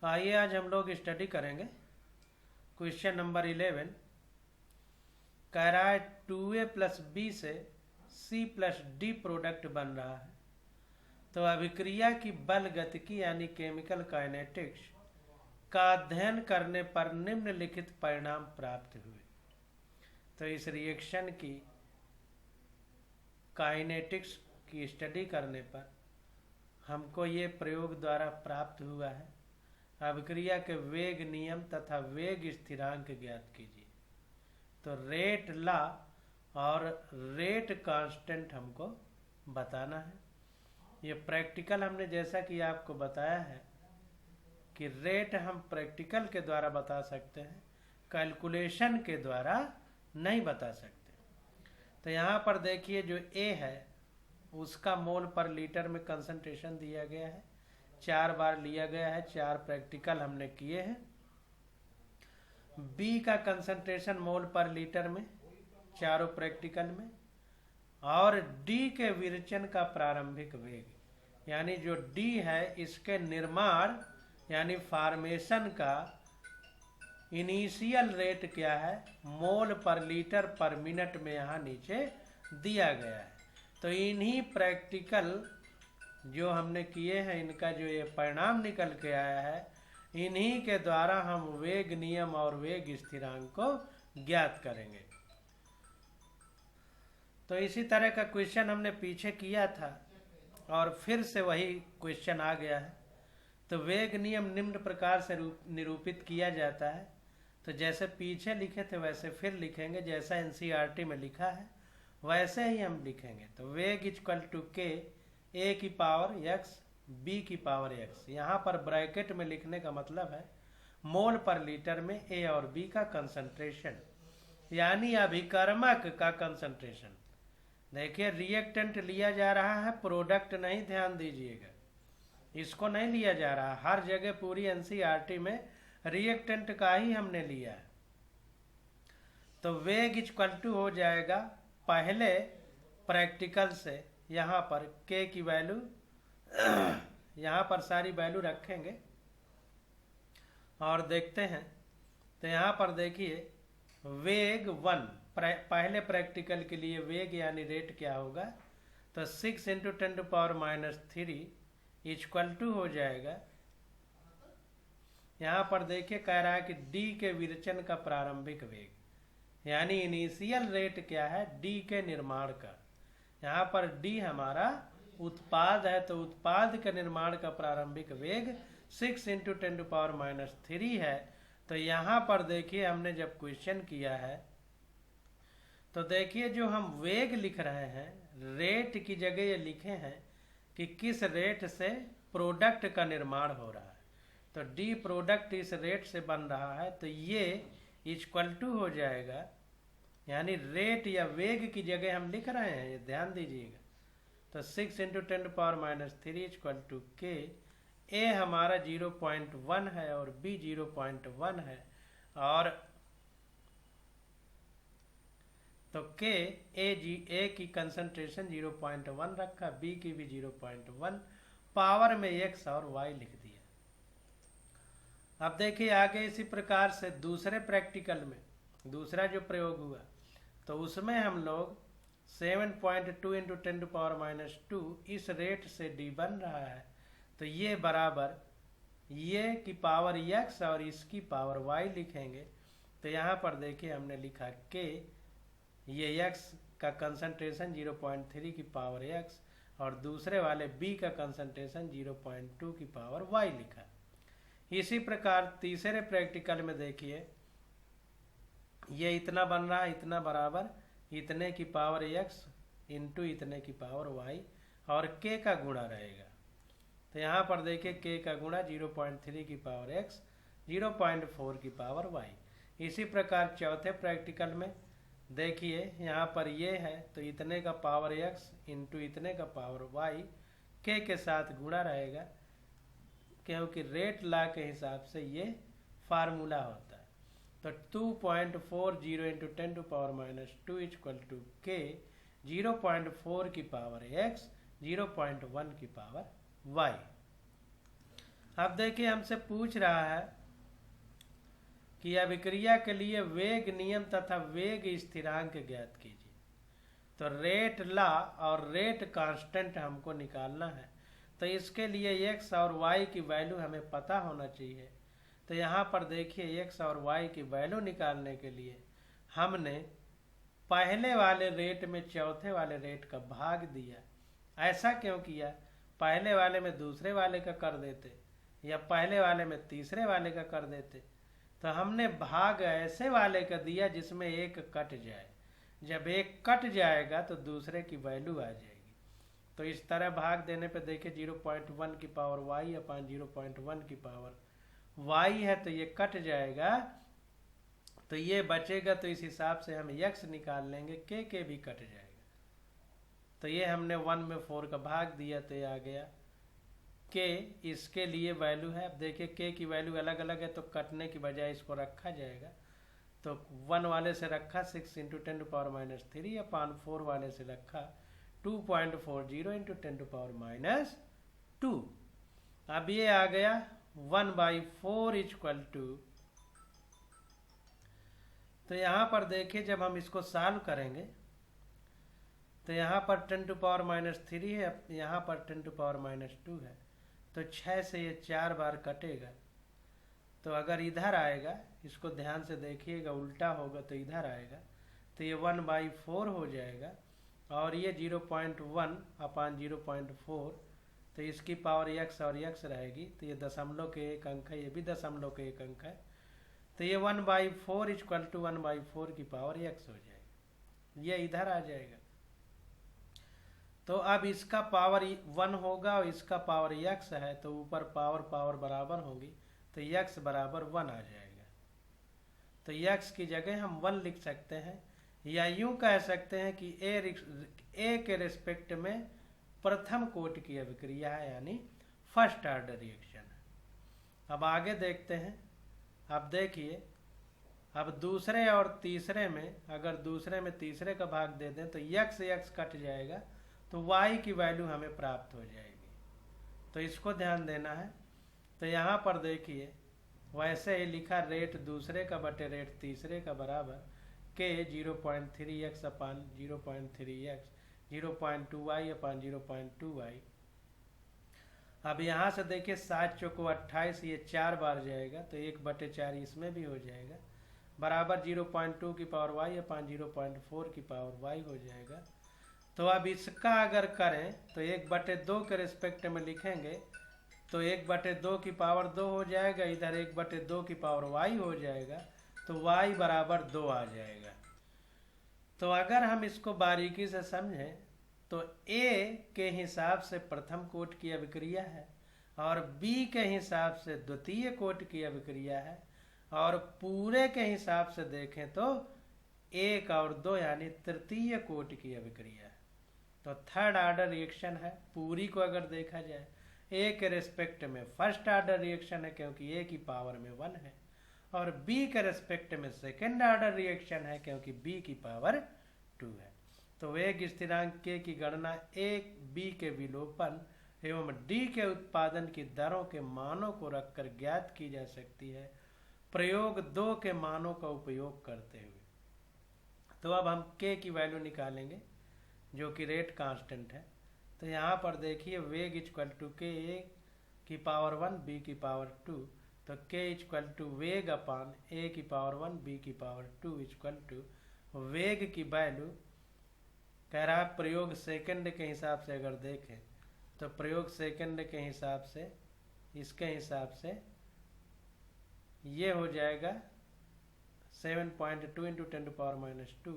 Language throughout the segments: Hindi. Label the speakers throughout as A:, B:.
A: आइए आज हम लोग स्टडी करेंगे क्वेश्चन नंबर 11। कह रहा है 2a प्लस बी से c प्लस डी प्रोडक्ट बन रहा है, तो अभिक्रिया की बल गतिकी यानी केमिकल काइनेटिक्स का अध्ययन करने पर निम्नलिखित परिणाम प्राप्त हुए। तो इस रिएक्शन की काइनेटिक्स की स्टडी करने पर हमको ये प्रयोग द्वारा प्राप्त हुआ है। अभिक्रिया के वेग नियम तथा वेग स्थिरांक ज्ञात कीजिए। तो रेट लॉ और रेट कांस्टेंट हमको बताना है। ये प्रैक्टिकल हमने जैसा कि आपको बताया है कि रेट हम प्रैक्टिकल के द्वारा बता सकते हैं, कैलकुलेशन के द्वारा नहीं बता सकते। तो यहाँ पर देखिए जो ए है उसका मोल पर लीटर में कंसंट्रेशन दिया गया है, 4 बार लिया गया है, 4 प्रैक्टिकल हमने किए हैं। बी का कंसंट्रेशन मोल पर लीटर में, चारों प्रैक्टिकल में। और डी के विरचन का प्रारंभिक वेग यानी जो डी है इसके निर्माण यानी फॉर्मेशन का इनिशियल रेट क्या है, मोल पर लीटर पर मिनट में यहाँ नीचे दिया गया है। तो इन्हीं प्रैक्टिकल जो हमने किए हैं इनका जो ये परिणाम निकल के आया है, इन्हीं के द्वारा हम वेग नियम और वेग स्थिरांक को ज्ञात करेंगे। तो इसी तरह का क्वेश्चन हमने पीछे किया था और फिर से वही क्वेश्चन आ गया है। तो वेग नियम निम्न प्रकार से निरूपित किया जाता है। तो जैसे पीछे लिखे थे वैसे फिर लिखेंगे, जैसा एनसीईआरटी में लिखा है वैसे ही हम लिखेंगे। तो वेग इक्वल टू के ए की पावर एक्स बी की पावर एक्स। यहाँ पर ब्रैकेट में लिखने का मतलब है मोल पर लीटर में ए और बी का कंसंट्रेशन यानी अभिकर्मक का कंसंट्रेशन। देखिए रिएक्टेंट लिया जा रहा है, प्रोडक्ट नहीं, ध्यान दीजिएगा, इसको नहीं लिया जा रहा। हर जगह पूरी एनसीईआरटी में रिएक्टेंट का ही हमने लिया है। तो वेग इक्वल टू हो जाएगा पहले प्रैक्टिकल से, यहाँ पर के की वैल्यू यहाँ पर सारी वैल्यू रखेंगे और देखते हैं। तो यहाँ पर देखिए वेग 1 पहले प्रैक्टिकल के लिए वेग यानी रेट क्या होगा, तो 6 × 10⁻³ इक्वल टू हो जाएगा। यहाँ पर देखिए कह रहा है कि डी के विरचन का प्रारंभिक वेग यानी इनिशियल रेट क्या है, डी के निर्माण का। यहाँ पर डी हमारा उत्पाद है, तो उत्पाद के निर्माण का प्रारंभिक वेग 6 × 10⁻³ है। तो यहाँ पर देखिए हमने जब क्वेश्चन किया है तो देखिए जो हम वेग लिख रहे हैं रेट की जगह ये लिखे हैं कि किस रेट से प्रोडक्ट का निर्माण हो रहा है। तो डी प्रोडक्ट इस रेट से बन रहा है, तो ये इक्वल टू हो जाएगा यानी रेट या वेग की जगह हम लिख रहे हैं, ये ध्यान दीजिएगा। तो 6 × 10⁻³ इक्वल टू के। ए हमारा 0.1 है और बी 0.1 है, और तो के ए की कंसंट्रेशन 0.1 रखा, बी की भी 0.1, पावर में एक्स और वाई लिख दिया। अब देखिए आगे इसी प्रकार से दूसरे प्रैक्टिकल में दूसरा जो प्रयोग हुआ तो उसमें हम लोग 7.2 × 10⁻² इस रेट से डी बन रहा है, तो ये बराबर ये की पावर एक्स और इसकी पावर वाई लिखेंगे। तो यहाँ पर देखिए हमने लिखा के ये एक्स का कंसंट्रेशन 0.3 की पावर एक्स और दूसरे वाले बी का कंसंट्रेशन 0.2 की पावर वाई लिखा। इसी प्रकार तीसरे प्रैक्टिकल में देखिए ये इतना बन रहा है, इतना बराबर इतने की पावर एक्स इंटू इतने की पावर वाई और के का गुणा रहेगा। तो यहाँ पर देखिए के का गुणा 0.3 की पावर एक्स 0.4 की पावर वाई। इसी प्रकार चौथे प्रैक्टिकल में देखिए यहाँ पर ये है, तो इतने का पावर एक्स इंटू इतने का पावर वाई के साथ गुणा रहेगा, क्योंकि रेट लॉ के हिसाब से ये फार्मूला होता है। तो 2.40 × 10⁻² इक्वल टू के 0.4 की पावर एक्स 0.1 की पावर वाई। अब देखिए हमसे पूछ रहा है कि अभिक्रिया के लिए वेग नियम तथा वेग स्थिरांक ज्ञात कीजिए। तो रेट लॉ और रेट कांस्टेंट हमको निकालना है। तो इसके लिए x और y की वैल्यू हमें पता होना चाहिए। तो यहाँ पर देखिए x और y की वैल्यू निकालने के लिए हमने पहले वाले रेट में चौथे वाले रेट का भाग दिया। ऐसा क्यों किया? पहले वाले में दूसरे वाले का कर देते या पहले वाले में तीसरे वाले का कर देते। तो हमने भाग ऐसे वाले का दिया जिसमें एक कट जाए। जब एक कट जाएगा तो दूसरे की वैल्यू आ जाएगी। तो इस तरह भाग देने पे देखिए 0.1 की पावर y अपान 0.1 की पावर y है, तो ये कट जाएगा तो ये बचेगा। तो इस हिसाब से हम x निकाल लेंगे, k भी कट जाएगा। तो ये हमने 1 में 4 का भाग दिया तो ये आ गया k। इसके लिए वैल्यू है, अब देखिए k की वैल्यू अलग अलग है तो कटने की बजाय इसको रखा जाएगा। तो 1 वाले से रखा 6 × 10⁻³ अपान 4 वाले से रखा 2.40 × 10⁻²। अब ये आ गया 1/4 इक्वल टू। तो यहाँ पर देखिए जब हम इसको सॉल्व करेंगे तो यहाँ पर 10⁻³ है, यहाँ पर 10⁻² है। तो 6 से ये 4 बार कटेगा। तो अगर इधर आएगा, इसको ध्यान से देखिएगा, उल्टा होगा तो इधर आएगा तो ये 1/4 हो जाएगा। और ये 0.1 अपान 0.4 तो इसकी पावर x और x रहेगी। तो ये दशमलव के एक अंक है, ये भी दशमलव के एक अंक है। तो ये 1/4 इक्वल टू 1/4 की पावर x हो जाएगी। ये इधर आ जाएगा। तो अब इसका पावर 1 होगा और इसका पावर x है, तो ऊपर पावर बराबर होगी तो x बराबर 1 आ जाएगा। तो x की जगह हम 1 लिख सकते हैं, या यूं कह सकते हैं कि a के रिस्पेक्ट में प्रथम कोटि की अभिक्रिया है, यानी फर्स्ट ऑर्डर रिएक्शन है। अब आगे देखते हैं। अब देखिए, अब दूसरे और तीसरे में, अगर दूसरे में तीसरे का भाग दे दें तो x कट जाएगा तो y की वैल्यू हमें प्राप्त हो जाएगी। तो इसको ध्यान देना है। तो यहाँ पर देखिए वैसे ही लिखा, रेट दूसरे का बटे रेट तीसरे का बराबर k 0.3x अपान 0.3x 0.2y अपान 0.2y। अब यहाँ से देखिए 7 चौको 28, ये 4 बार जाएगा तो 1/4 इसमें भी हो जाएगा, बराबर 0.2 की पावर y अपान 0.4 की पावर y हो जाएगा। तो अब इसका अगर करें तो 1/2 के रिस्पेक्ट में लिखेंगे तो 1/2 की पावर 2 हो जाएगा, इधर 1/2 की पावर y हो जाएगा, तो y बराबर 2 आ जाएगा। तो अगर हम इसको बारीकी से समझें तो a के हिसाब से प्रथम कोटि की अभिक्रिया है और b के हिसाब से द्वितीय कोटि की अभिक्रिया है, और पूरे के हिसाब से देखें तो 1 और 2 यानी तृतीय कोटि की अभिक्रिया है। तो थर्ड ऑर्डर रिएक्शन है। पूरी को अगर देखा जाए a के रिस्पेक्ट में फर्स्ट ऑर्डर रिएक्शन है क्योंकि a की पावर में 1 है, और b के रिस्पेक्ट में सेकेंड ऑर्डर रिएक्शन है क्योंकि b की पावर 2 है। तो वेग स्थिरांक k की गणना a b के विलोपन एवं d के उत्पादन की दरों के मानों को रखकर ज्ञात की जा सकती है, प्रयोग 2 के मानों का उपयोग करते हुए। तो अब हम k की वैल्यू निकालेंगे जो कि रेट कांस्टेंट है। तो यहाँ पर देखिए वेग इक्वल टू k, a की पावर 1 b की पावर 2, तो k इक्वल टू वेग अपान a की पावर 1 b की पावर 2 इक्वल टू वेग की वैल्यू कह रहा है प्रयोग सेकंड के हिसाब से अगर देखें तो प्रयोग सेकंड के हिसाब से, इसके हिसाब से ये हो जाएगा 7.2 × 10⁻²,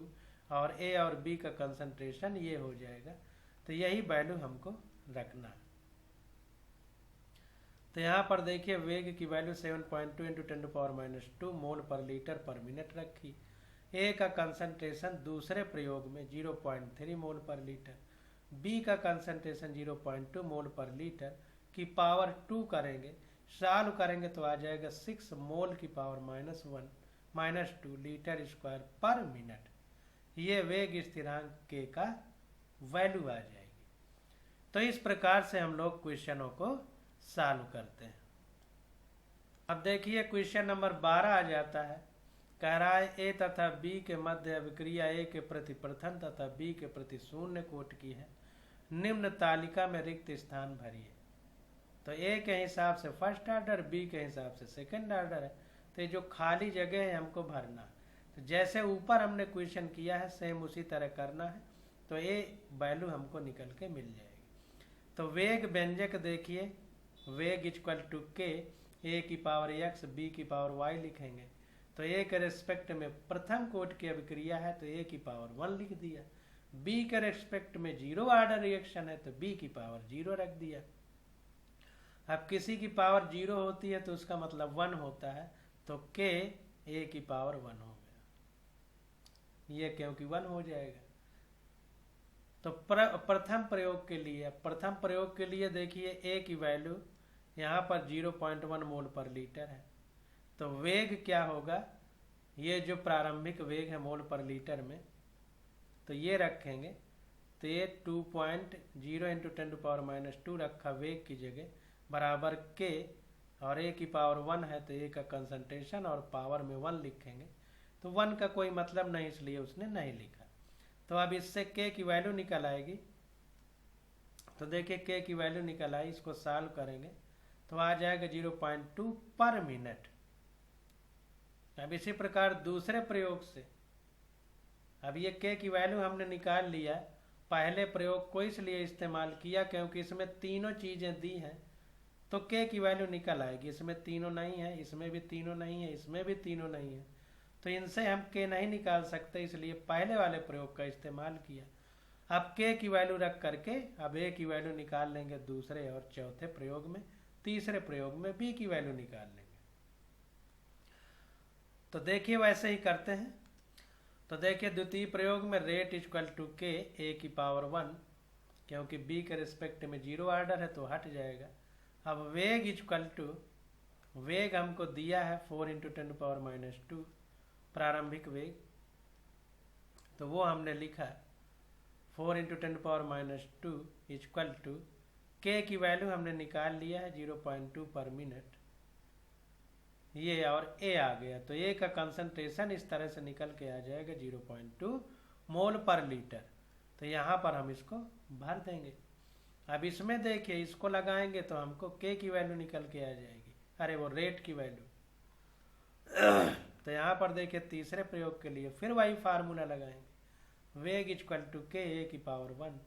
A: और a और b का कंसंट्रेशन ये हो जाएगा। तो यही वैल्यू हमको रखना है। तो यहाँ पर देखिए वेग की वैल्यू 7.2 × 10⁻² मोल पर लीटर पर मिनट रखी। a का कंसंट्रेशन दूसरे प्रयोग में 0.3 मोल पर लीटर, b का कंसंट्रेशन 0.2 मोल पर लीटर की पावर 2 करेंगे, सॉल्व करेंगे तो आ जाएगा 6 मोल की पावर -2 लीटर स्क्वायर पर मिनट। ये वेग स्थिरांक k का वैल्यू आ जाएगी। तो इस प्रकार से हम लोग क्वेश्चनों को सॉल्व करते हैं। अब देखिए क्वेश्चन नंबर 12 आ जाता है। कह रहा है ए तथा बी के मध्य अभिक्रिया ए के प्रति प्रथम तथा बी के प्रति शून्य कोट की है। निम्न तालिका में रिक्त स्थान भरिए। तो ए के हिसाब से फर्स्ट ऑर्डर, बी के हिसाब से सेकंड ऑर्डर है। तो ये जो खाली जगह है हमको भरना। तो जैसे ऊपर हमने क्वेश्चन किया है सेम उसी तरह करना है। तो ए वैल्यू हमको निकल के मिल जाएगी। तो वेग व्यंजक देखिए, वेग इक्वल टू के ए की पावर एक्स बी की पावर वाई लिखेंगे। तो ए के रेस्पेक्ट में प्रथम कोट की अभिक्रिया है तो ए की पावर 1 लिख दिया। बी के रेस्पेक्ट में जीरो ऑर्डर रिएक्शन है तो बी की पावर 0 रख दिया। अब किसी की पावर 0 होती है तो उसका मतलब 1 होता है। तो के ए की पावर 1 हो गया, ये क्योंकि 1 हो जाएगा। तो प्रथम प्रयोग के लिए देखिए ए की वैल्यू यहाँ पर 0.1 मोल पर लीटर है। तो वेग क्या होगा, ये जो प्रारंभिक वेग है मोल पर लीटर में, तो ये रखेंगे। तो ये 2.0 इंटू 10⁻⁻² रखा वेग की जगह, बराबर के, और ए की पावर 1 है तो ए का कंसंट्रेशन और पावर में 1 लिखेंगे। तो 1 का कोई मतलब नहीं इसलिए उसने नहीं लिखा। तो अब इससे के की वैल्यू निकल आएगी। तो देखिए के की वैल्यू निकल आई, इसको सॉल्व करेंगे तो आ जाएगा 0.2 पर मिनट। अब इसी प्रकार दूसरे प्रयोग से, अब ये के की वैल्यू हमने निकाल लिया। पहले प्रयोग को इसलिए इस्तेमाल किया क्योंकि इसमें तीनों चीजें दी हैं तो के की वैल्यू निकल आएगी। इसमें तीनों नहीं है, इसमें भी तीनों नहीं है, इसमें भी तीनों नहीं है, तो इनसे हम के नहीं निकाल सकते, इसलिए पहले वाले प्रयोग का इस्तेमाल किया। अब के की वैल्यू रख करके अब ए की वैल्यू निकाल लेंगे दूसरे और चौथे प्रयोग में। तीसरे प्रयोग में बी की वैल्यू निकाल लेंगे। तो देखिए वैसे ही करते हैं। तो देखिए द्वितीय प्रयोग में रेट इक्वल टू के ए की पावर 1, क्योंकि बी के रिस्पेक्ट में 0 ऑर्डर है तो हट जाएगा। अब वेग इक्वल टू, वेग हमको दिया है 4 इंटू 10⁻⁻² प्रारंभिक वेग, तो वो हमने लिखा 4 इंटू 10⁻⁻² इक्वल टू के की वैल्यू हमने निकाल लिया है 0.2 पर मिनट, ये और ए आ गया। तो ए का कंसंट्रेशन इस तरह से निकल के आ जाएगा 0.2 मोल पर लीटर। तो यहाँ पर हम इसको भर देंगे। अब इसमें देखिए इसको लगाएंगे तो हमको के की वैल्यू निकल के आ जाएगी, अरे वो रेट की वैल्यू। तो यहाँ पर देखिए तीसरे प्रयोग के लिए फिर वही फार्मूला लगाएंगे, वेग इक्वल टू के ए की पावर 1।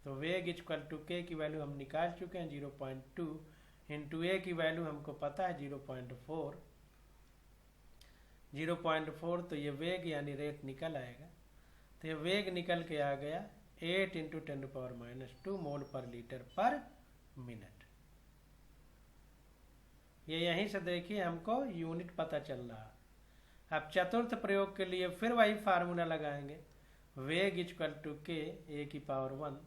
A: तो वेग इक्वल टू के की वैल्यू हम निकाल चुके हैं 0.2 इंटू ए की वैल्यू हमको पता है 0.4, तो ये वेग यानी रेट निकल आएगा। तो ये वेग निकल के आ गया 8 इंटू 10⁻⁻² मोल पर लीटर पर मिनट। ये यहीं से देखिए हमको यूनिट पता चल रहा। अब चतुर्थ प्रयोग के लिए फिर वही फार्मूला लगाएंगे, वेग इक्वल टू के ए की पावर 1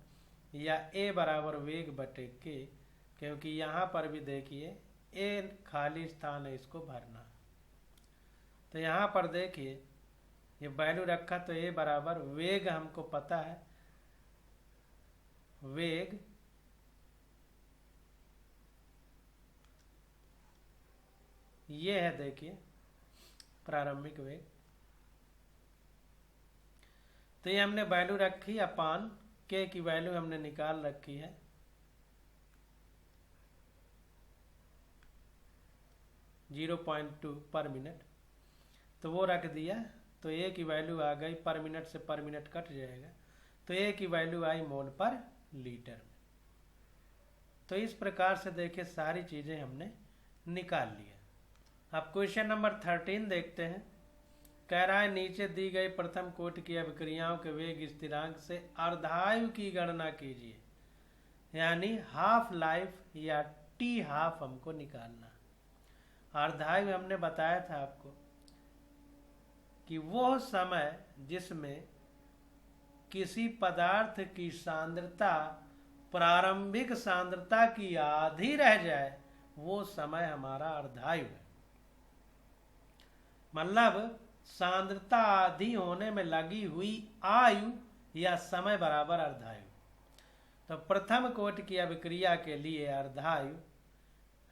A: या ए बराबर वेग बटे के, क्योंकि यहाँ पर भी देखिए ए खाली स्थान है, इसको भरना। तो यहाँ पर देखिए ये वैल्यू रखा तो ए बराबर वेग हमको पता है, वेग ये है देखिए प्रारंभिक वेग। तो ये हमने वैल्यू रखी अपान के की वैल्यू हमने निकाल रखी है 0.2 पर मिनट, तो वो रख दिया। तो ए की वैल्यू आ गई, पर मिनट से पर मिनट कट जाएगा, तो ए की वैल्यू आई मोल पर लीटर में। तो इस प्रकार से देखिए सारी चीजें हमने निकाल लिया। अब क्वेश्चन नंबर 13 देखते हैं। कह रहा है नीचे दी गई प्रथम कोटि की अभिक्रियाओं के वेग स्थिरांक से अर्धायु की गणना कीजिए, यानी हाफ लाइफ या टी हाफ हमको निकालना। अर्धायु हमने बताया था आपको कि वो समय जिसमें किसी पदार्थ की सांद्रता प्रारंभिक सांद्रता की आधी रह जाए, वो समय हमारा अर्धायु है। मतलब सांद्रता आधी होने में लगी हुई आयु या समय बराबर अर्धायु। तो प्रथम कोटि की अभिक्रिया के लिए अर्धायु,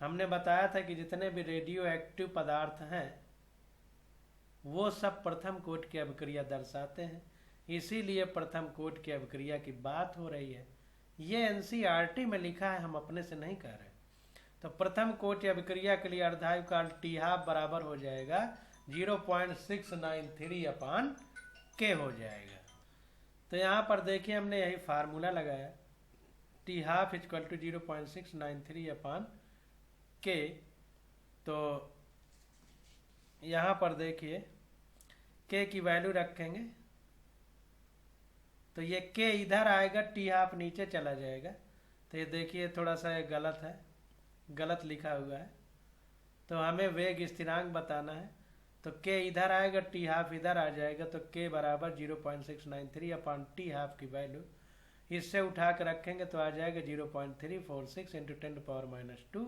A: हमने बताया था कि जितने भी रेडियो एक्टिव पदार्थ हैं वो सब प्रथम कोटि की अभिक्रिया दर्शाते हैं, इसीलिए प्रथम कोटि की अभिक्रिया की बात हो रही है। ये एनसीईआरटी में लिखा है, हम अपने से नहीं कह रहे। तो प्रथम कोटि अभिक्रिया के लिए अर्धायु काल टी हाफ बराबर हो जाएगा 0.693 अपान के हो जाएगा। तो यहाँ पर देखिए हमने यही फार्मूला लगाया, टी हाफ इक्वल टू 0.693 अपान के। तो यहाँ पर देखिए के की वैल्यू रखेंगे तो ये के इधर आएगा, टी हाफ नीचे चला जाएगा। तो ये देखिए थोड़ा सा ये गलत है, गलत लिखा हुआ है। तो हमें वेग स्थिरांक बताना है, तो के इधर आएगा, टी हाफ इधर आ जाएगा। तो के बराबर 0.693 अपान टी हाफ की वैल्यू इससे उठा कर रखेंगे तो आ जाएगा 0.346 इंटू 10⁻²।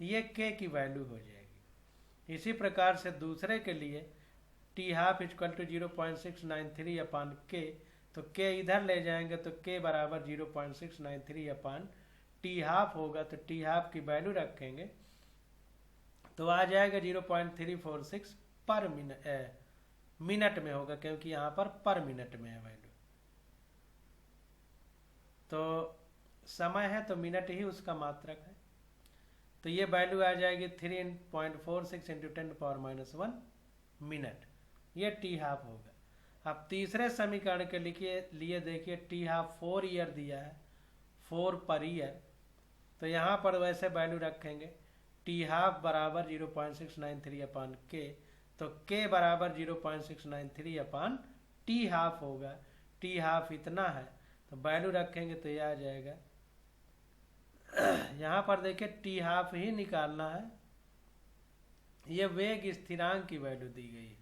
A: ये के की वैल्यू हो जाएगी। इसी प्रकार से दूसरे के लिए टी हाफ इक्वल टू 0.693 अपान के, तो के इधर ले जाएंगे तो के बराबर 0.693 अपान टी हाफ होगा। तो टी हाफ की वैल्यू रखेंगे तो आ जाएगा 0.346 पर मिनट में होगा, क्योंकि यहाँ पर मिनट में है वैल्यू। तो समय है तो मिनट ही उसका मात्रक है। तो ये वैल्यू आ जाएगी 3.46 इंटू 10⁻⁻1 मिनट। ये टी हाफ होगा। अब तीसरे समीकरण के लिए देखिए टी हाफ 4 ईयर दिया है, 4 पर ईयर। तो यहाँ पर वैसे वैल्यू रखेंगे, टी हाफ बराबर 0.693 अपान के, तो के बराबर 0.693 अपान टी हाफ होगा। टी हाफ इतना है तो वैल्यू रखेंगे तो ये आ जाएगा। यहाँ पर देखिए टी हाफ ही निकालना है, ये वेग स्थिरांक की वैल्यू दी गई है।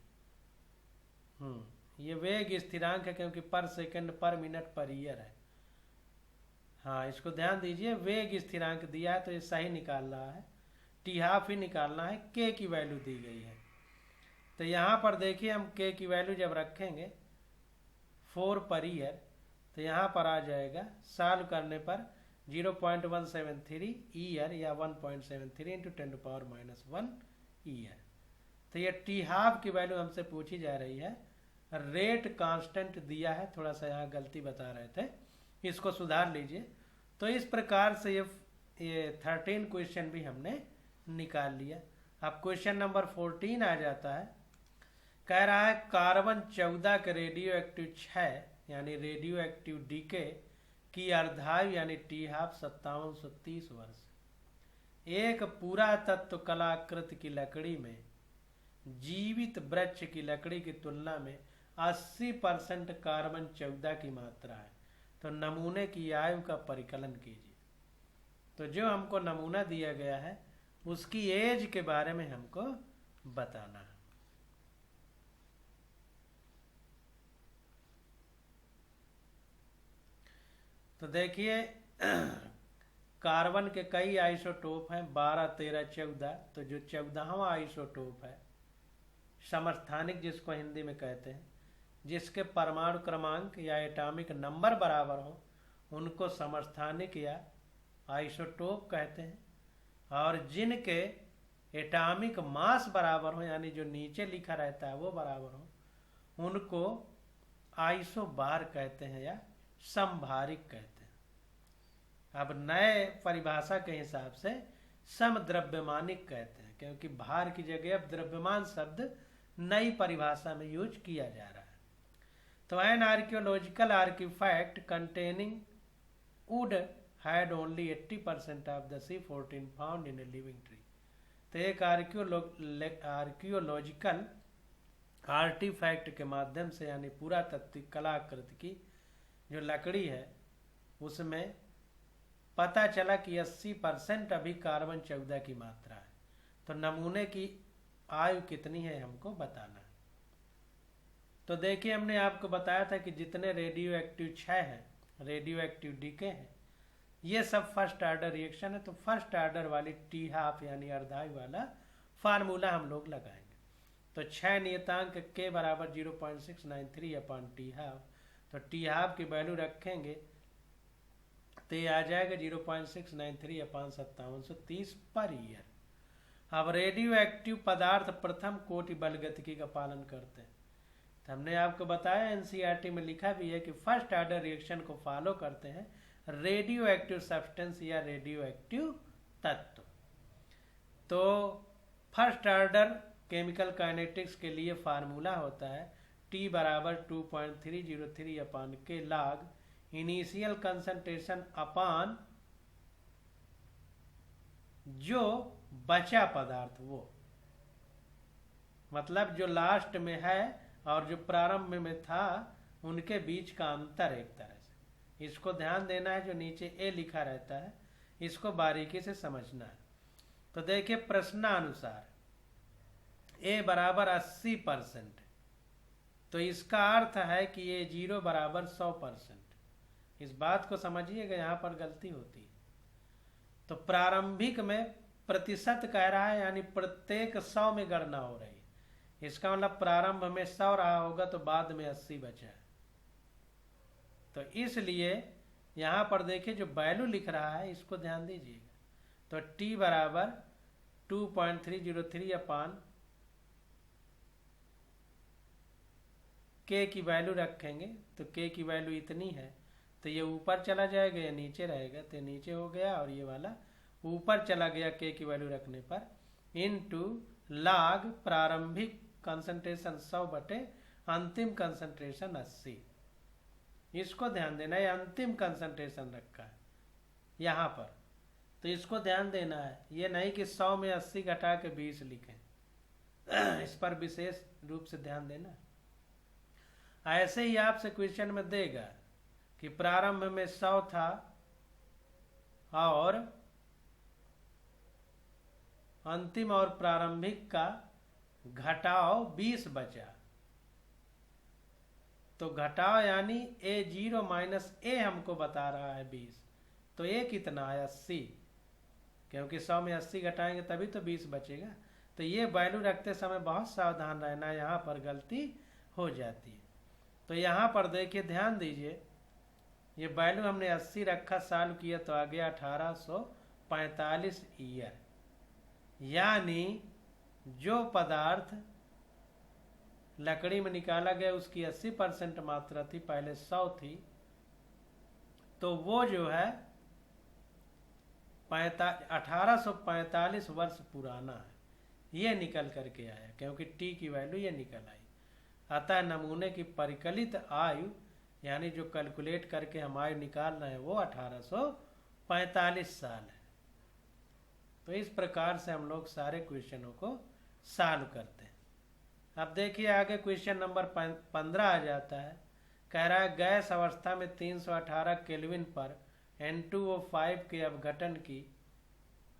A: ये वेग स्थिरांक है क्योंकि पर सेकंड पर मिनट पर ईयर है। हाँ, इसको ध्यान दीजिए, वेग स्थिरांक दिया है तो ये सही निकाल रहा है, टी हाफ ही निकालना है, के की वैल्यू दी गई है। तो यहाँ पर देखिए हम के की वैल्यू जब रखेंगे 4 पर ईयर, तो यहाँ पर आ जाएगा सॉल्व करने पर 0.173 ईयर या 1.73 इंटू 10⁻⁻1 ईयर। तो ये टी हाफ की वैल्यू हमसे पूछी जा रही है। रेट कांस्टेंट दिया है, थोड़ा सा यहाँ गलती बता रहे थे, इसको सुधार लीजिए। तो इस प्रकार से ये 13 क्वेश्चन भी हमने निकाल लिया। अब क्वेश्चन नंबर 14 आ जाता है। कह रहा है कार्बन 14 के रेडियो एक्टिव 6 यानी रेडियो एक्टिव डीके की अर्धायु यानी टी हाफ 5730 वर्ष। एक पूरा तत्व कलाकृति की लकड़ी में जीवित वृक्ष की लकड़ी की तुलना में 80% कार्बन 14 की मात्रा है। तो नमूने की आयु का परिकलन कीजिए। तो जो हमको नमूना दिया गया है उसकी एज के बारे में हमको बताना है। तो देखिए कार्बन के कई आइसोटोप हैं, 12, 13, 14। तो जो 14वां आइसोटोप है समस्थानिक, जिसको हिंदी में कहते हैं, जिसके परमाणु क्रमांक या एटॉमिक नंबर बराबर हो, उनको समस्थानिक या आइसोटोप कहते हैं। और जिनके एटॉमिक मास बराबर हो, यानी जो नीचे लिखा रहता है वो बराबर हो, उनको आइसोबार कहते हैं या समभारिक कहते हैं। अब नए परिभाषा के हिसाब से समद्रव्यमानिक कहते हैं, क्योंकि भार की जगह अब द्रव्यमान शब्द नई परिभाषा में यूज किया जा रहा है। तो an archaeological artefact containing wood had only 80% of the C14 found in a living tree. तो एक आर्कियोलॉजिकल आर्टिफैक्ट के माध्यम से यानी पुरातात्विक कलाकृति की जो लकड़ी है उसमें पता चला कि 80% अभी कार्बन 14 की मात्रा है। तो नमूने की आयु कितनी है हमको बताना है। तो देखिए हमने आपको बताया था कि जितने रेडियो एक्टिव 6 हैं, रेडियो एक्टिव डीके हैं, ये सब फर्स्ट ऑर्डर रिएक्शन है। तो फर्स्ट ऑर्डर वाली टी हाफ यानी अर्धायु वाला फार्मूला हम लोग लगाएंगे। तो 6 नियतांक के बराबर 0.693 अपान टी हाफ। तो टी हाफ की वैल्यू रखेंगे तो ये आ जाएगा 0.693 अपान 5730 पर ईयर। अब रेडियो एक्टिव पदार्थ प्रथम कोटि बलगतिकी का पालन करते हैं। तो हमने आपको बताया एनसीईआरटी में लिखा भी है कि फर्स्ट ऑर्डर रिएक्शन को फॉलो करते हैं रेडियो एक्टिव सब्सटेंस या रेडियो एक्टिव तत्व। तो फर्स्ट ऑर्डर केमिकल काइनेटिक्स के लिए फार्मूला होता है T बराबर 2.303 अपान के log इनिशियल कंसंट्रेशन अपान जो बचा पदार्थ, वो मतलब जो लास्ट में है और जो प्रारंभ में था उनके बीच का अंतर। एक तरह से इसको ध्यान देना है, जो नीचे ए लिखा रहता है इसको बारीकी से समझना है। तो देखिए प्रश्नानुसार ए बराबर 80%, तो इसका अर्थ है कि ये 0 बराबर 100%। इस बात को समझिएगा, यहाँ पर गलती होती है। तो प्रारंभिक में प्रतिशत कह रहा है, यानी प्रत्येक 100 में गणना हो रही है। इसका मतलब प्रारंभ में 100 रहा होगा तो बाद में 80 बचा है। तो इसलिए यहाँ पर देखिए जो वैल्यू लिख रहा है इसको ध्यान दीजिएगा। तो T बराबर 2.303 अपान K की वैल्यू रखेंगे, तो K की वैल्यू इतनी है तो ये ऊपर चला जाएगा, या नीचे रहेगा तो नीचे हो गया, और ये वाला ऊपर चला गया K की वैल्यू रखने पर, इनटू log प्रारंभिक कंसंट्रेशन 100 बटे अंतिम कंसंट्रेशन 80। इसको ध्यान देना है, अंतिम कंसंट्रेशन रखा है यहाँ पर, तो इसको ध्यान देना है। ये नहीं कि 100 में 80 घटा के 20 लिखें, इस पर विशेष रूप से ध्यान देना। ऐसे ही आपसे क्वेश्चन में देगा कि प्रारंभ में 100 था और अंतिम और प्रारंभिक का घटाव 20 बचा, तो घटाव यानी A0 माइनस A हमको बता रहा है 20, तो A कितना है 80, क्योंकि 100 में 80 घटाएंगे तभी तो 20 बचेगा। तो ये वैल्यू रखते समय बहुत सावधान रहना, यहाँ पर गलती हो जाती है। तो यहाँ पर देखिए ध्यान दीजिए, ये वैल्यू हमने 80 रखा, सॉल्व किया तो आ गया 1845 ईयर, यानी जो पदार्थ लकड़ी में निकाला गया उसकी 80% मात्रा थी, पहले 100 थी, तो वो जो है 1845 वर्ष पुराना है, ये निकल करके आया, क्योंकि T की वैल्यू ये निकल आई। अतः नमूने की परिकलित आयु, यानी जो कैलकुलेट करके हम आयु निकाल रहे हैं, वो 1845 साल है। तो इस प्रकार से हम लोग सारे क्वेश्चनों को सॉल्व करते हैं। अब देखिए आगे क्वेश्चन नंबर 15 आ जाता है। कह रहा है गैस अवस्था में 318 केल्विन पर N2O5 के अपघटन की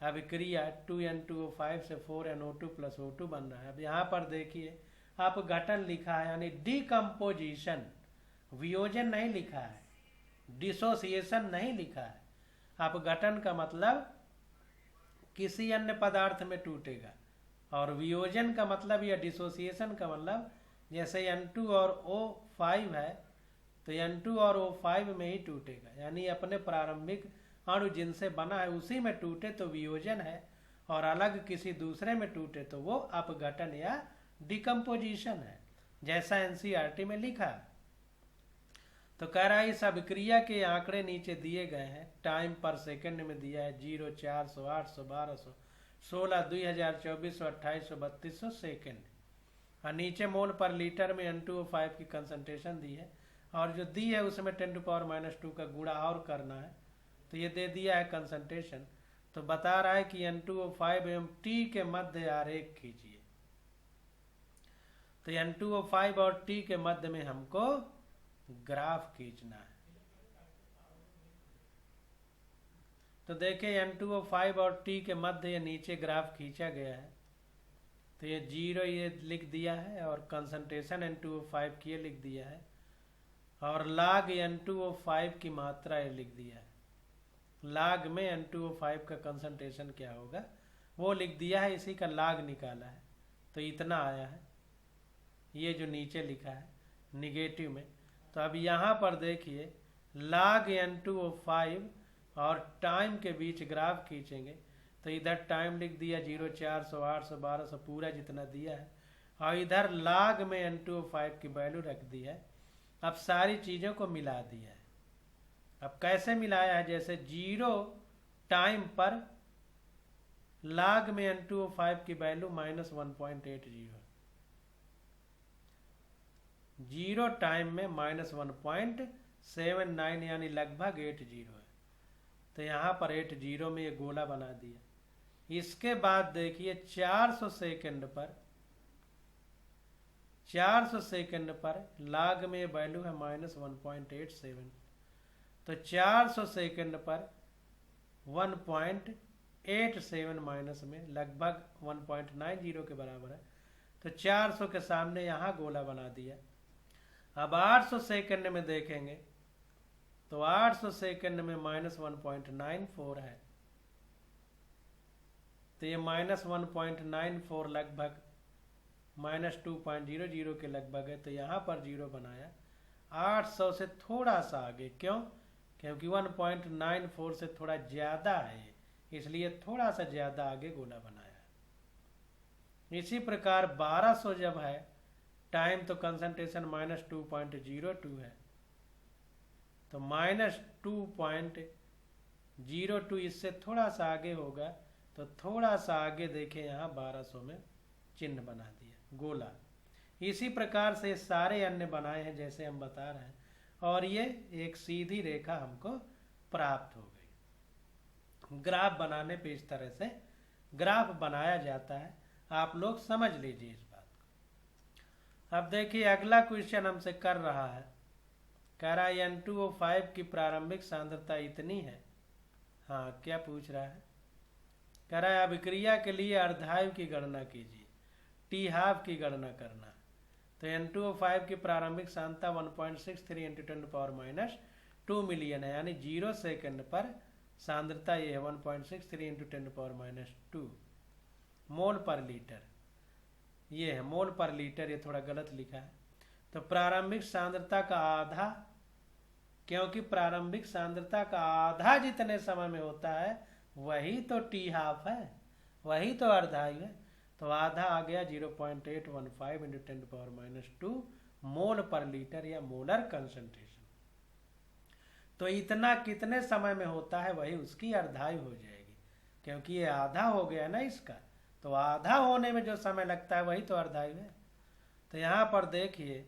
A: अभिक्रिया 2N2O5 से 4NO2 प्लस O2 बन रहा है। अब यहाँ पर देखिए अपघटन लिखा है, यानी डिकम्पोजिशन, वियोजन नहीं लिखा है, डिसोसिएशन नहीं लिखा है। अपघटन का मतलब किसी अन्य पदार्थ में टूटेगा, और वियोजन का मतलब या डिसोसिएशन का मतलब जैसे N2 और O5 है तो N2 और O5 में ही टूटेगा, यानी अपने प्रारंभिक अणु जिनसे बना है उसी में टूटे तो वियोजन है, और अलग किसी दूसरे में टूटे तो वो अपघटन या डिकम्पोजिशन है, जैसा एनसीईआरटी में लिखा है। तो कह रहा है इस अभिक्रिया के आंकड़े नीचे दिए गए हैं। टाइम पर सेकंड में दिया है 0, 400, 800, 1200, 16, 2000, 2400, 2800, 3200 सेकेंड, और नीचे मोल पर लीटर में N2O5 की कंसंट्रेशन दी है, और जो दी है उसमें 10⁻⁻² का गुणा और करना है, तो ये दे दिया है कंसंट्रेशन। तो बता रहा है कि N2O5 एवं T के मध्य आरेख खींचिए। तो N2O5 और T के मध्य में हमको ग्राफ खींचना है। तो देखिए N2O5 और T के मध्य ये नीचे ग्राफ खींचा गया है। तो ये 0 ये लिख दिया है, और कंसंट्रेशन N2O5 की ये लिख दिया है, और log N2O5 की मात्रा ये लिख दिया है। log में N2O5 का कंसंट्रेशन क्या होगा वो लिख दिया है, इसी का log निकाला है, तो इतना आया है, ये जो नीचे लिखा है निगेटिव में। तो अब यहाँ पर देखिए log N2O5 और टाइम के बीच ग्राफ खींचेंगे तो इधर टाइम लिख दिया 0, 400, 800, 1200 पूरा जितना दिया है, और इधर log में N2O5 की वैल्यू रख दी है। अब सारी चीज़ों को मिला दिया है। अब कैसे मिलाया है, जैसे 0 टाइम पर log में N2O5 की वैल्यू -1.80, 0 टाइम में -1.79 यानी लगभग 80 है। तो यहाँ पर 80 में ये गोला बना दिया। इसके बाद देखिए 400 सेकंड पर log में वैल्यू है -1.87, तो 400 सेकंड पर 1.87 माइनस में लगभग 1.90 के बराबर है। तो 400 के सामने यहाँ गोला बना दिया। अब 800 सेकंड में देखेंगे तो 800 सेकंड में -1.94 है, तो ये -1.94 लगभग -2.00 के लगभग है। तो यहाँ पर 0 बनाया 800 से थोड़ा सा आगे, क्यों? क्योंकि 1.94 से थोड़ा ज़्यादा है, इसलिए थोड़ा सा ज़्यादा आगे गोला बनाया। इसी प्रकार 1200 जब है टाइम, तो कंसंट्रेशन -2.02 है, तो -2.02 इससे थोड़ा सा आगे होगा। तो थोड़ा सा आगे देखें, यहाँ 1200 में चिन्ह बना दिया गोला। इसी प्रकार से सारे अन्य बनाए हैं जैसे हम बता रहे हैं, और ये एक सीधी रेखा हमको प्राप्त हो गई। ग्राफ बनाने पे इस तरह से ग्राफ बनाया जाता है, आप लोग समझ लीजिए इस बात को। अब देखिए अगला क्वेश्चन हमसे कर रहा है, कह रहा है N2O5 की प्रारंभिक सांद्रता इतनी है। हाँ, क्या पूछ रहा है? कह रहा है अभिक्रिया के लिए अर्धायु की गणना कीजिए, T12 की गणना करना। तो N2O5 की प्रारंभिक सांद्रता 1.63 × 10⁻² मिलियन है, यानी 0 सेकंड पर सांद्रता ये है 1.63 × 10⁻² मोल पर लीटर। ये है मोल पर लीटर, ये थोड़ा गलत लिखा है। तो प्रारंभिक सांद्रता का आधा, क्योंकि प्रारंभिक सांद्रता का आधा जितने समय में होता है वही तो T12 है, वही तो अर्धायु है। तो आधा आ गया 0.815 × 10⁻² मोल पर लीटर या मोलर कंसंट्रेशन। तो इतना कितने समय में होता है वही उसकी अर्धायु हो जाएगी, क्योंकि ये आधा हो गया ना इसका, तो आधा होने में जो समय लगता है वही तो अर्धायु है। तो यहाँ पर देखिए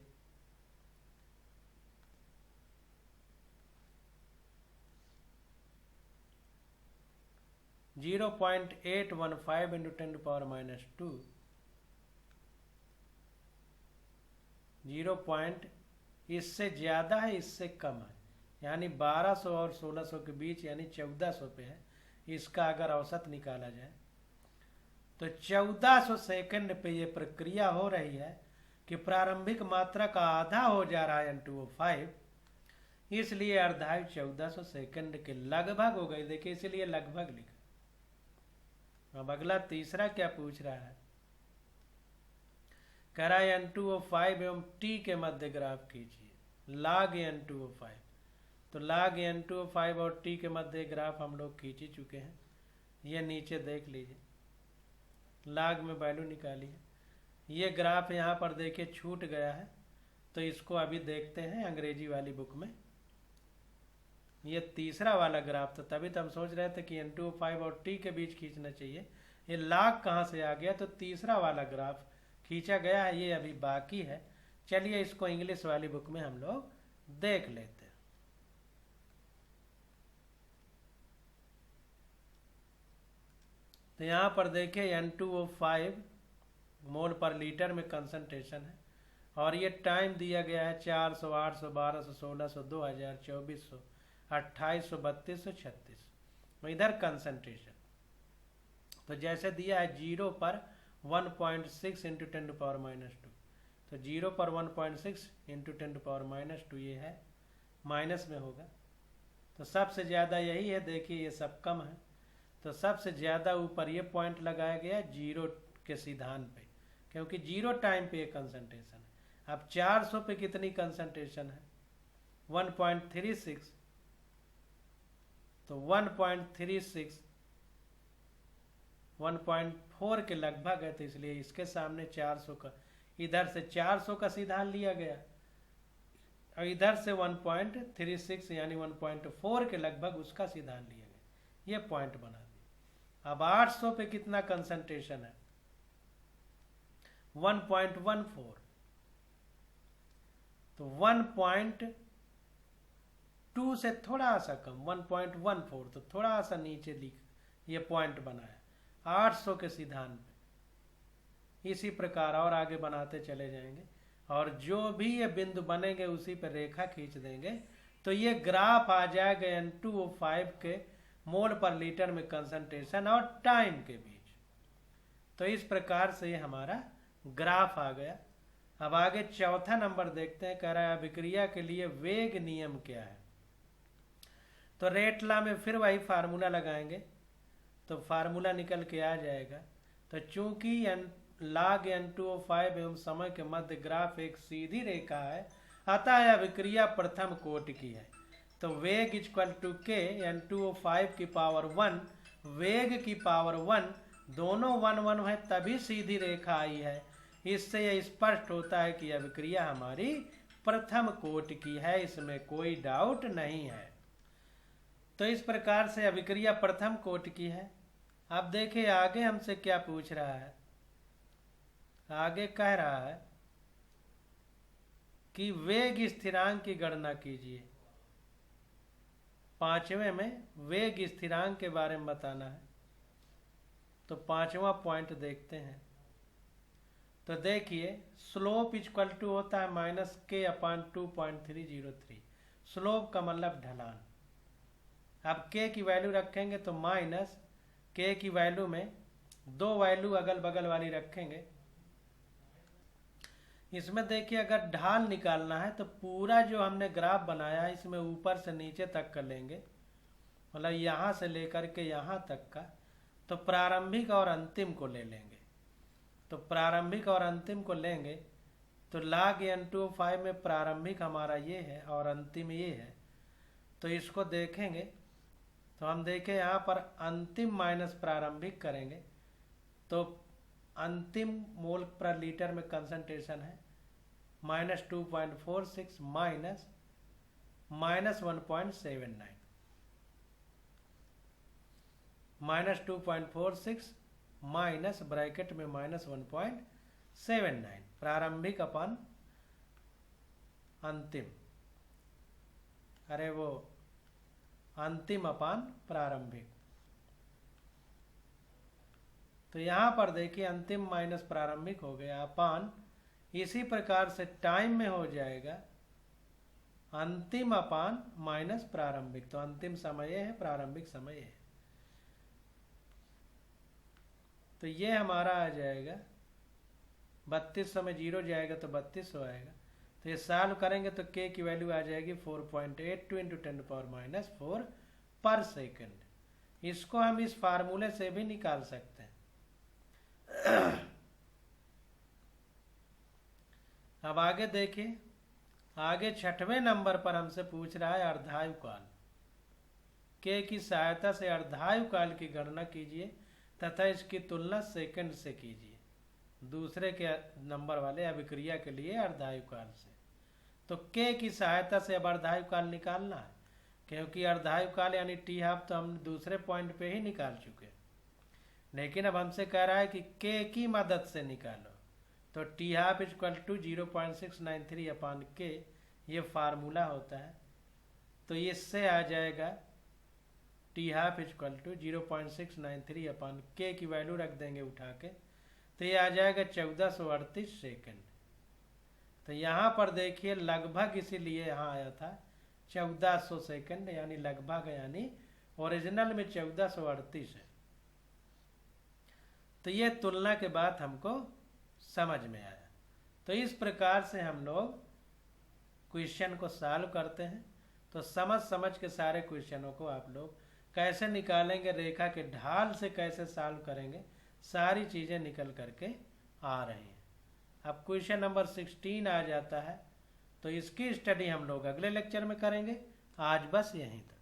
A: 0.815 × 10⁻², 0. इससे ज़्यादा है, इससे कम है, यानी 1200 और 1600 के बीच, यानी 1400 पे है। इसका अगर औसत निकाला जाए तो 1400 सेकंड पे ये प्रक्रिया हो रही है कि प्रारंभिक मात्रा का आधा हो जा रहा है N2O5, इसलिए अर्धायु 1400 सेकंड के लगभग हो गई। देखिए इसलिए लगभग लिखा। अब अगला तीसरा क्या पूछ रहा है, कह रहा है N2O5 एवं T के मध्य ग्राफ खींचिए, log N2O5। तो log N2O5 और T के मध्य ग्राफ हम लोग खींच ही चुके हैं, ये नीचे देख लीजिए, log में वैल्यू निकाली है। ये ग्राफ यहाँ पर देखिए छूट गया है, तो इसको अभी देखते हैं अंग्रेजी वाली बुक में। ये तीसरा वाला ग्राफ, तो तभी तो हम सोच रहे थे कि N2O5 और T के बीच खींचना चाहिए, ये log कहाँ से आ गया? तो तीसरा वाला ग्राफ खींचा गया है, ये अभी बाकी है। चलिए इसको इंग्लिश वाली बुक में हम लोग देख लेते हैं। तो यहाँ पर देखिए N2O5 मोल पर लीटर में कंसंट्रेशन है, और ये टाइम दिया गया है 400, 800, 1200, 1600, 2000, 2400, 2800, 3200, 3600। इधर कंसंट्रेशन तो जैसे दिया है 0 पर 1.6 × 10⁻², तो 0 पर 1.6 × 10⁻², ये है माइनस में होगा। तो सबसे ज़्यादा यही है, देखिए ये सब कम है, तो सबसे ज़्यादा ऊपर ये पॉइंट लगाया गया 0 के सिद्धांत पे, क्योंकि 0 टाइम पे ये कंसंट्रेशन है। अब 400 पे कितनी कंसंट्रेशन है? 1.36, तो 1.36 1.4 के लगभग है, तो इसलिए इसके सामने 400 का, इधर से 400 का सिद्धांत लिया गया और इधर से 1.36 यानी 1.4 के लगभग उसका सिद्धांत लिया गया। ये पॉइंट बना दिया। अब 800 पे कितना कंसंट्रेशन है? 1.14, तो 1.2 से थोड़ा सा कम 1.14, तो थोड़ा सा नीचे लिख ये पॉइंट बनाया 800 के सिद्धांत पे। इसी प्रकार और आगे बनाते चले जाएंगे और जो भी ये बिंदु बनेंगे उसी पर रेखा खींच देंगे, तो ये ग्राफ आ जाएगा N2O5 के मोल पर लीटर में कंसंट्रेशन और टाइम के बीच। तो इस प्रकार से ये हमारा ग्राफ आ गया। अब आगे चौथा नंबर देखते हैं, कह रहा है अभिक्रिया के लिए वेग नियम क्या है। तो रेट लॉ में फिर वही फार्मूला लगाएंगे, तो फार्मूला निकल के आ जाएगा। तो चूंकि log N2O5 एवं समय के मध्य ग्राफ एक सीधी रेखा है, अतः यह अभिक्रिया प्रथम कोटि की है। तो वेग इक्वल टू के N2O5 की पावर 1 वेग की पावर 1 दोनों 1 1 है, तभी सीधी रेखा आई है। इससे यह स्पष्ट होता है कि अभिक्रिया हमारी प्रथम कोटि की है, इसमें कोई डाउट नहीं है। तो इस प्रकार से अभिक्रिया प्रथम कोटि की है। अब देखिए आगे हमसे क्या पूछ रहा है। आगे कह रहा है कि वेग स्थिरांक की गणना कीजिए। पांचवें में वेग स्थिरांक के बारे में बताना है। तो पांचवा पॉइंट देखते हैं। तो देखिए स्लोप इक्वल टू होता है -k/2.303। स्लोप का मतलब ढलान। अब k की वैल्यू रखेंगे तो माइनस k की वैल्यू में दो वैल्यू अगल बगल वाली रखेंगे। इसमें देखिए अगर ढाल निकालना है तो पूरा जो हमने ग्राफ बनाया है इसमें ऊपर से नीचे तक का लेंगे, मतलब यहाँ से लेकर के यहाँ तक का। तो प्रारंभिक और अंतिम को ले लेंगे। तो प्रारंभिक और अंतिम को लेंगे तो log N2O5 में प्रारंभिक हमारा ये है और अंतिम ये है। तो इसको देखेंगे तो हम देखें यहाँ पर अंतिम माइनस प्रारंभिक करेंगे तो अंतिम मोल पर लीटर में कंसंट्रेशन है -2.46 माइनस 1.79 -2.46 माइनस ब्रैकेट में -1.79 प्रारंभिक अपन अंतिम, अरे वो अंतिम अपान प्रारंभिक। तो यहाँ पर देखिए अंतिम माइनस प्रारंभिक हो गया अपान, इसी प्रकार से टाइम में हो जाएगा अंतिम अपान माइनस प्रारंभिक। तो अंतिम समय है, प्रारंभिक समय है। तो ये हमारा आ जाएगा 3200 में 0 जाएगा तो 3200 आएगा। तो ये सॉल्व करेंगे तो k की वैल्यू आ जाएगी 4.82 × 10⁻⁴ पर सेकंड। इसको हम इस फार्मूले से भी निकाल सकते हैं। अब आगे देखिए, आगे छठवें नंबर पर हमसे पूछ रहा है अर्धायु काल। k की सहायता से अर्धायु काल की गणना कीजिए तथा इसकी तुलना सेकंड से कीजिए, दूसरे के नंबर वाले अभिक्रिया के लिए अर्धायु काल से। तो k की सहायता से अब अर्धायु काल निकालना है, क्योंकि अर्धायु काल यानी t½ तो हम दूसरे पॉइंट पे ही निकाल चुके, लेकिन अब हमसे कह रहा है कि k की मदद से निकालो। तो t½ = 0.693/k ये फार्मूला होता है। तो इससे आ जाएगा t½ = 0.693/k की वैल्यू रख देंगे उठा के, तो ये आ जाएगा 1438 सेकंड। तो यहाँ पर देखिए लगभग इसीलिए यहाँ आया था 1400 सेकंड, यानी लगभग, यानी ओरिजिनल में 1438 है। तो ये तुलना के बाद हमको समझ में आया। तो इस प्रकार से हम लोग क्वेश्चन को सॉल्व करते हैं। तो समझ के सारे क्वेश्चनों को आप लोग कैसे निकालेंगे, रेखा के ढाल से कैसे सॉल्व करेंगे, सारी चीज़ें निकल करके आ रही हैं। अब क्वेश्चन नंबर 16 आ जाता है, तो इसकी स्टडी हम लोग अगले लेक्चर में करेंगे। आज बस यहीं तक।